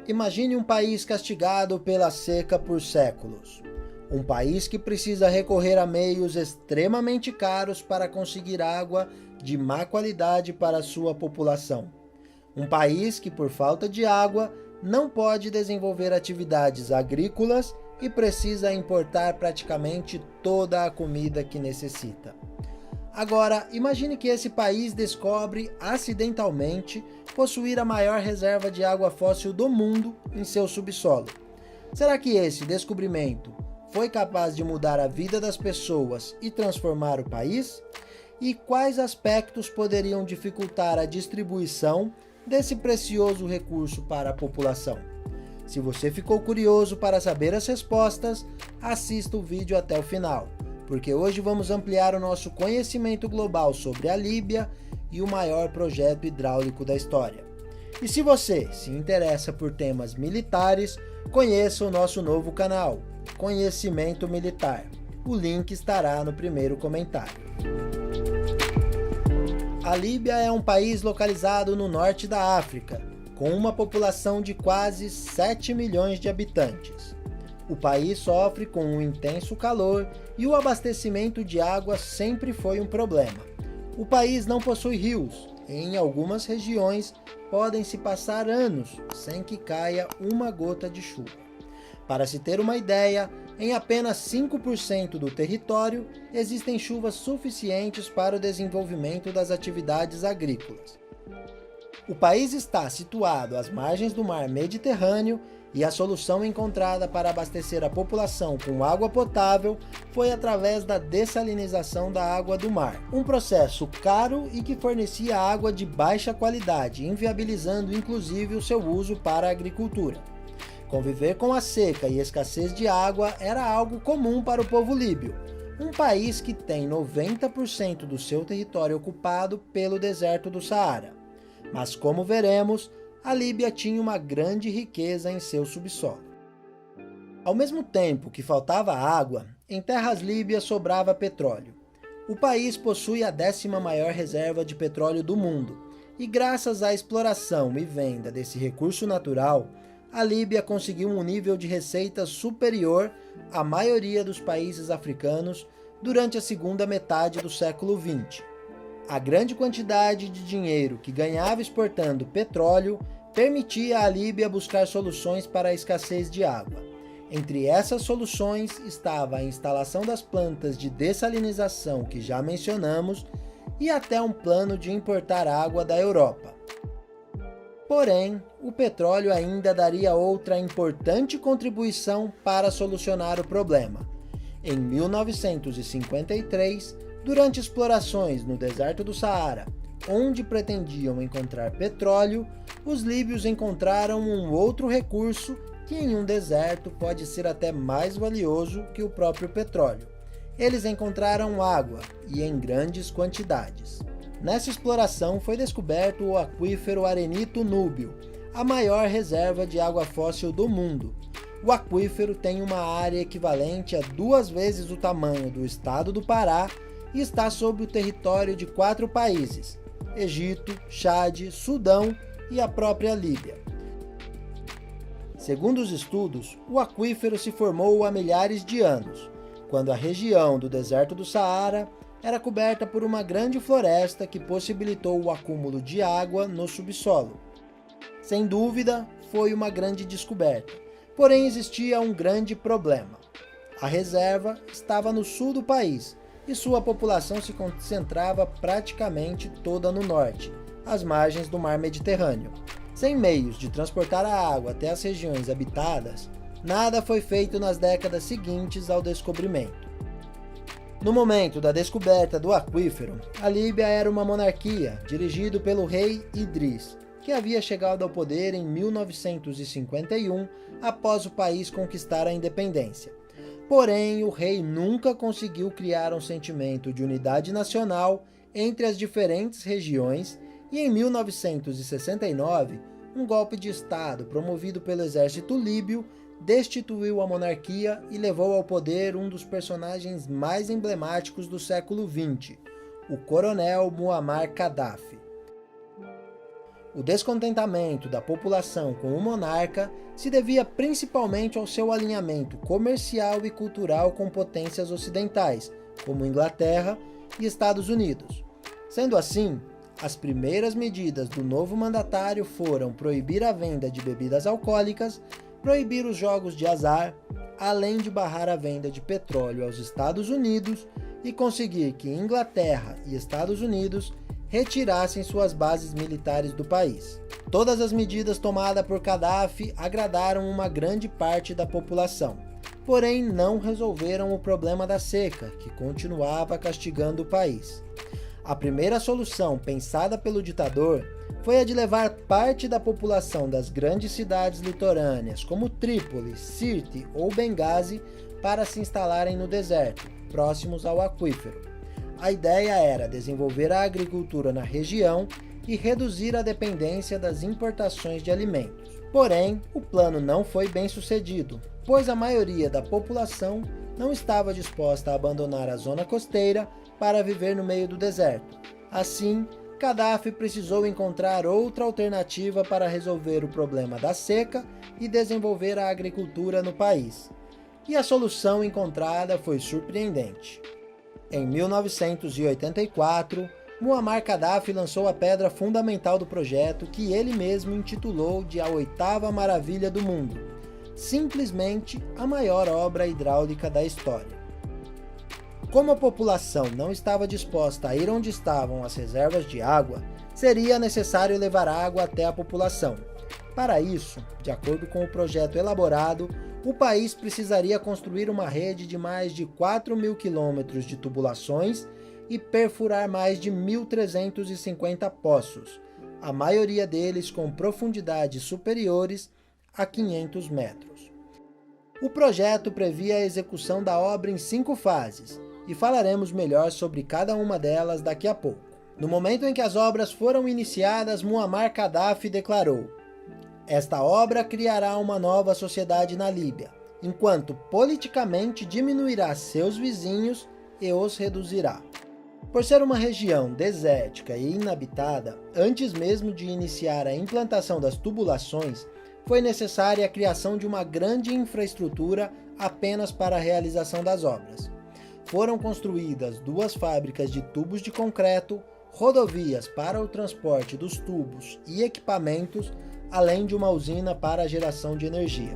Imagine um país castigado pela seca por séculos. Um país que precisa recorrer a meios extremamente caros para conseguir água de má qualidade para sua população. Um país que, por falta de água, não pode desenvolver atividades agrícolas e precisa importar praticamente toda a comida que necessita. Agora, imagine que esse país descobre acidentalmente possuir a maior reserva de água fóssil do mundo em seu subsolo. Será que esse descobrimento foi capaz de mudar a vida das pessoas e transformar o país? E quais aspectos poderiam dificultar a distribuição desse precioso recurso para a população? Se você ficou curioso para saber as respostas, assista o vídeo até o final, porque hoje vamos ampliar o nosso conhecimento global sobre a Líbia e o maior projeto hidráulico da história. E se você se interessa por temas militares, conheça o nosso novo canal, Conhecimento Militar. O link estará no primeiro comentário. A Líbia é um país localizado no norte da África, com uma população de quase 7 milhões de habitantes. O país sofre com um intenso calor e o abastecimento de água sempre foi um problema. O país não possui rios e em algumas regiões podem se passar anos sem que caia uma gota de chuva. Para se ter uma ideia, em apenas 5% do território existem chuvas suficientes para o desenvolvimento das atividades agrícolas. O país está situado às margens do mar Mediterrâneo e a solução encontrada para abastecer a população com água potável foi através da dessalinização da água do mar, um processo caro e que fornecia água de baixa qualidade, inviabilizando inclusive o seu uso para a agricultura. Conviver com a seca e escassez de água era algo comum para o povo líbio, um país que tem 90% do seu território ocupado pelo deserto do Saara. Mas como veremos, a Líbia tinha uma grande riqueza em seu subsolo. Ao mesmo tempo que faltava água, em terras líbias sobrava petróleo. O país possui a 10ª maior reserva de petróleo do mundo, e graças à exploração e venda desse recurso natural, a Líbia conseguiu um nível de receita superior à maioria dos países africanos durante a segunda metade do século XX. A grande quantidade de dinheiro que ganhava exportando petróleo permitia à Líbia buscar soluções para a escassez de água. Entre essas soluções estava a instalação das plantas de dessalinização que já mencionamos e até um plano de importar água da Europa. Porém, o petróleo ainda daria outra importante contribuição para solucionar o problema. Em 1953, durante explorações no deserto do Saara, onde pretendiam encontrar petróleo, os líbios encontraram um outro recurso que em um deserto pode ser até mais valioso que o próprio petróleo. Eles encontraram água, e em grandes quantidades. Nessa exploração foi descoberto o aquífero Arenito Núbio, a maior reserva de água fóssil do mundo. O aquífero tem uma área equivalente a 2 vezes o tamanho do estado do Pará e está sob o território de 4 países: Egito, Chade, Sudão e a própria Líbia. Segundo os estudos, o aquífero se formou há milhares de anos, quando a região do deserto do Saara era coberta por uma grande floresta que possibilitou o acúmulo de água no subsolo. Sem dúvida, foi uma grande descoberta, porém existia um grande problema. A reserva estava no sul do país e sua população se concentrava praticamente toda no norte, às margens do mar Mediterrâneo. Sem meios de transportar a água até as regiões habitadas, nada foi feito nas décadas seguintes ao descobrimento. No momento da descoberta do aquífero, a Líbia era uma monarquia, dirigido pelo rei Idris, que havia chegado ao poder em 1951, após o país conquistar a independência. Porém, o rei nunca conseguiu criar um sentimento de unidade nacional entre as diferentes regiões e em 1969, um golpe de Estado promovido pelo exército líbio destituiu a monarquia e levou ao poder um dos personagens mais emblemáticos do século XX, o coronel Muammar Gaddafi. O descontentamento da população com o monarca se devia principalmente ao seu alinhamento comercial e cultural com potências ocidentais, como Inglaterra e Estados Unidos. Sendo assim, as primeiras medidas do novo mandatário foram proibir a venda de bebidas alcoólicas, proibir os jogos de azar, além de barrar a venda de petróleo aos Estados Unidos e conseguir que Inglaterra e Estados Unidos retirassem suas bases militares do país. Todas as medidas tomadas por Gaddafi agradaram uma grande parte da população, porém não resolveram o problema da seca, que continuava castigando o país. A primeira solução pensada pelo ditador foi a de levar parte da população das grandes cidades litorâneas, como Trípoli, Sirte ou Benghazi, para se instalarem no deserto, próximos ao aquífero. A ideia era desenvolver a agricultura na região e reduzir a dependência das importações de alimentos. Porém, o plano não foi bem sucedido, pois a maioria da população não estava disposta a abandonar a zona costeira para viver no meio do deserto. Assim, Gaddafi precisou encontrar outra alternativa para resolver o problema da seca e desenvolver a agricultura no país. E a solução encontrada foi surpreendente. Em 1984, Muammar Gaddafi lançou a pedra fundamental do projeto, que ele mesmo intitulou de a oitava maravilha do mundo, simplesmente a maior obra hidráulica da história. Como a população não estava disposta a ir onde estavam as reservas de água, seria necessário levar água até a população. Para isso, de acordo com o projeto elaborado, o país precisaria construir uma rede de mais de 4.000 quilômetros de tubulações e perfurar mais de 1.350 poços, a maioria deles com profundidades superiores a 500 metros. O projeto previa a execução da obra em 5 fases, e falaremos melhor sobre cada uma delas daqui a pouco. No momento em que as obras foram iniciadas, Muammar Gaddafi declarou: "Esta obra criará uma nova sociedade na Líbia, enquanto politicamente diminuirá seus vizinhos e os reduzirá." Por ser uma região desértica e inabitada, antes mesmo de iniciar a implantação das tubulações, foi necessária a criação de uma grande infraestrutura apenas para a realização das obras. Foram construídas 2 fábricas de tubos de concreto, rodovias para o transporte dos tubos e equipamentos, além de uma usina para a geração de energia.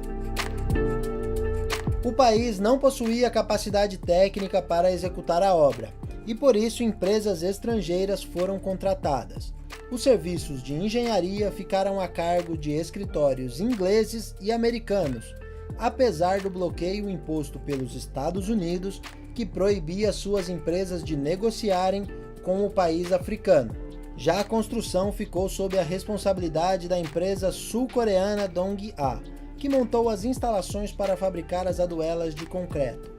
O país não possuía capacidade técnica para executar a obra, e por isso empresas estrangeiras foram contratadas. Os serviços de engenharia ficaram a cargo de escritórios ingleses e americanos, apesar do bloqueio imposto pelos Estados Unidos, que proibia suas empresas de negociarem com o país africano. Já a construção ficou sob a responsabilidade da empresa sul-coreana Dong-A, que montou as instalações para fabricar as aduelas de concreto.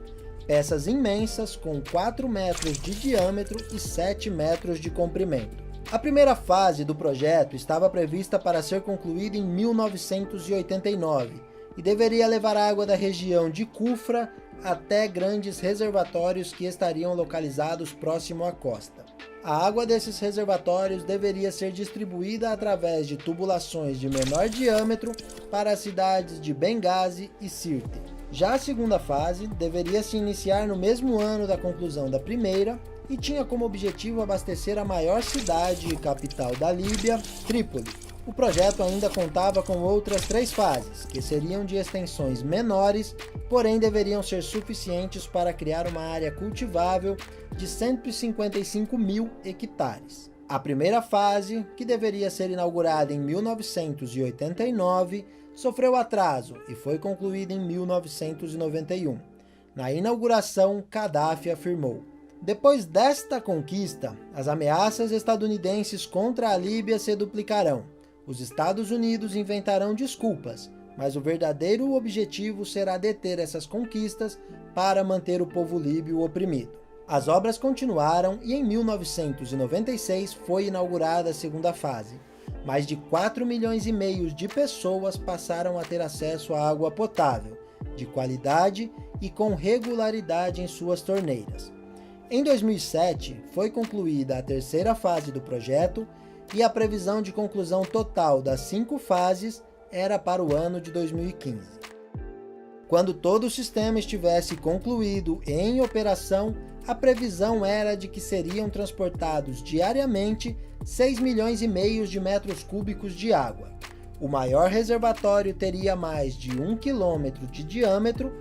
Peças imensas com 4 metros de diâmetro e 7 metros de comprimento. A primeira fase do projeto estava prevista para ser concluída em 1989 e deveria levar água da região de Kufra até grandes reservatórios que estariam localizados próximo à costa. A água desses reservatórios deveria ser distribuída através de tubulações de menor diâmetro para as cidades de Benghazi e Sirte. Já a segunda fase deveria se iniciar no mesmo ano da conclusão da primeira e tinha como objetivo abastecer a maior cidade e capital da Líbia, Trípoli. O projeto ainda contava com outras 3 fases, que seriam de extensões menores, porém deveriam ser suficientes para criar uma área cultivável de 155.000 hectares. A primeira fase, que deveria ser inaugurada em 1989, sofreu atraso e foi concluída em 1991. Na inauguração, Gaddafi afirmou: "Depois desta conquista, as ameaças estadunidenses contra a Líbia se duplicarão. Os Estados Unidos inventarão desculpas, mas o verdadeiro objetivo será deter essas conquistas para manter o povo líbio oprimido." As obras continuaram e em 1996 foi inaugurada a segunda fase. Mais de 4 milhões e meio de pessoas passaram a ter acesso à água potável, de qualidade e com regularidade em suas torneiras. Em 2007, foi concluída a terceira fase do projeto e a previsão de conclusão total das 5 fases era para o ano de 2015. Quando todo o sistema estivesse concluído e em operação, a previsão era de que seriam transportados diariamente 6,5 milhões de metros cúbicos de água. O maior reservatório teria mais de 1 quilômetro de diâmetro,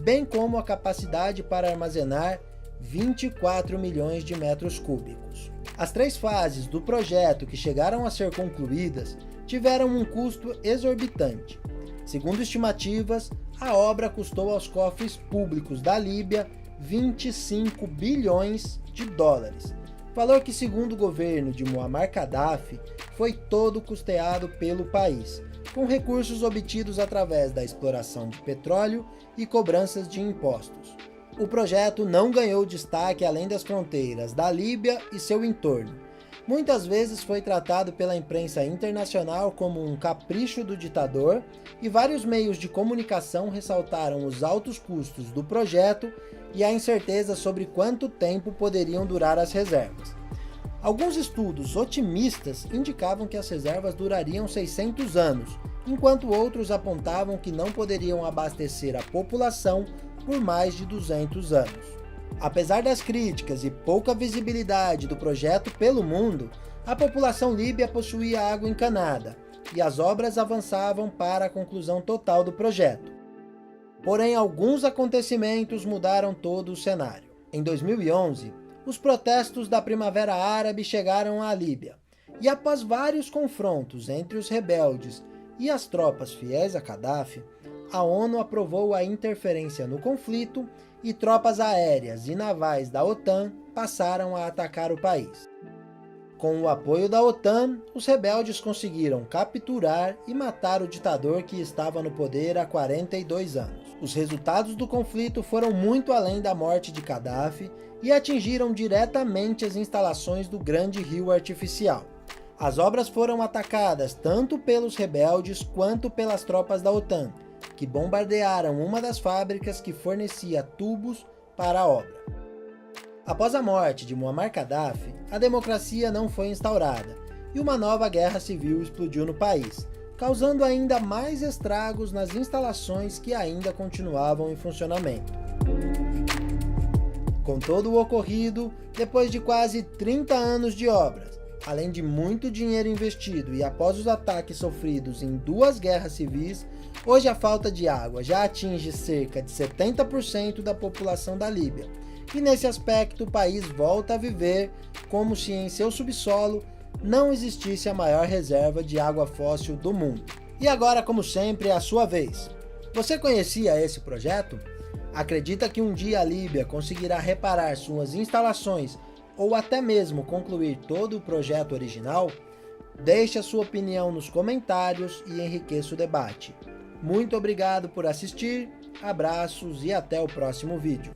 bem como a capacidade para armazenar 24 milhões de metros cúbicos. As 3 fases do projeto que chegaram a ser concluídas tiveram um custo exorbitante. Segundo estimativas, a obra custou aos cofres públicos da Líbia 25 bilhões de dólares, valor que, segundo o governo de Muammar Gaddafi, foi todo custeado pelo país, com recursos obtidos através da exploração de petróleo e cobranças de impostos. O projeto não ganhou destaque além das fronteiras da Líbia e seu entorno. Muitas vezes foi tratado pela imprensa internacional como um capricho do ditador, e vários meios de comunicação ressaltaram os altos custos do projeto e a incerteza sobre quanto tempo poderiam durar as reservas. Alguns estudos otimistas indicavam que as reservas durariam 600 anos, enquanto outros apontavam que não poderiam abastecer a população por mais de 200 anos. Apesar das críticas e pouca visibilidade do projeto pelo mundo, a população líbia possuía água encanada, e as obras avançavam para a conclusão total do projeto. Porém, alguns acontecimentos mudaram todo o cenário. Em 2011, os protestos da Primavera Árabe chegaram à Líbia, e após vários confrontos entre os rebeldes e as tropas fiéis a Gaddafi, a ONU aprovou a interferência no conflito e tropas aéreas e navais da OTAN passaram a atacar o país. Com o apoio da OTAN, os rebeldes conseguiram capturar e matar o ditador que estava no poder há 42 anos. Os resultados do conflito foram muito além da morte de Gaddafi e atingiram diretamente as instalações do grande rio artificial. As obras foram atacadas tanto pelos rebeldes quanto pelas tropas da OTAN, que bombardearam uma das fábricas que fornecia tubos para a obra. Após a morte de Muammar Gaddafi, a democracia não foi instaurada e uma nova guerra civil explodiu no país, causando ainda mais estragos nas instalações que ainda continuavam em funcionamento. Com todo o ocorrido, depois de quase 30 anos de obras, além de muito dinheiro investido e após os ataques sofridos em 2 guerras civis, hoje a falta de água já atinge cerca de 70% da população da Líbia. E nesse aspecto o país volta a viver como se em seu subsolo não existisse a maior reserva de água fóssil do mundo. E agora, como sempre, é a sua vez. Você conhecia esse projeto? Acredita que um dia a Líbia conseguirá reparar suas instalações ou até mesmo concluir todo o projeto original? Deixe a sua opinião nos comentários e enriqueça o debate. Muito obrigado por assistir, abraços e até o próximo vídeo.